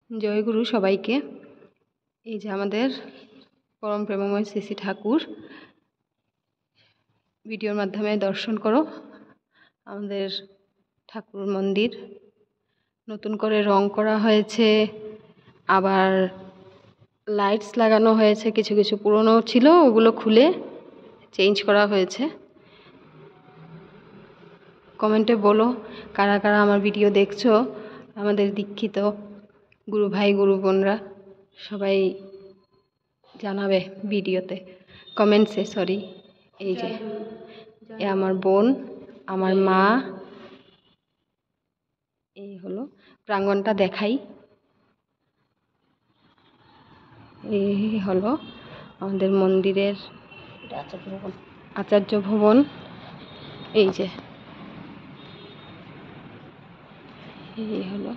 জয়গুরু সবাইকে। এই যে আমাদের পরম প্রেমময় শ্রী শ্রী ঠাকুর, ভিডিওর মাধ্যমে দর্শন করো। আমাদের ঠাকুর মন্দির নতুন করে রং করা হয়েছে, আবার লাইটস লাগানো হয়েছে। কিছু কিছু পুরনো ছিল, ওগুলো খুলে চেঞ্জ করা হয়েছে। কমেন্টে বলো কারা কারা আমার ভিডিও দেখছো। আমাদের দীক্ষিত গুরু ভাই গুরু বোনরা সবাই জানাবে ভিডিওতে, কমেন্টসে। সরি, এই যে এ আমার বোন, আমার মা। এই হলো প্রাঙ্গণটা দেখাই। এই হলো আমাদের মন্দিরের আচার্য ভবন। এই যে এই হলো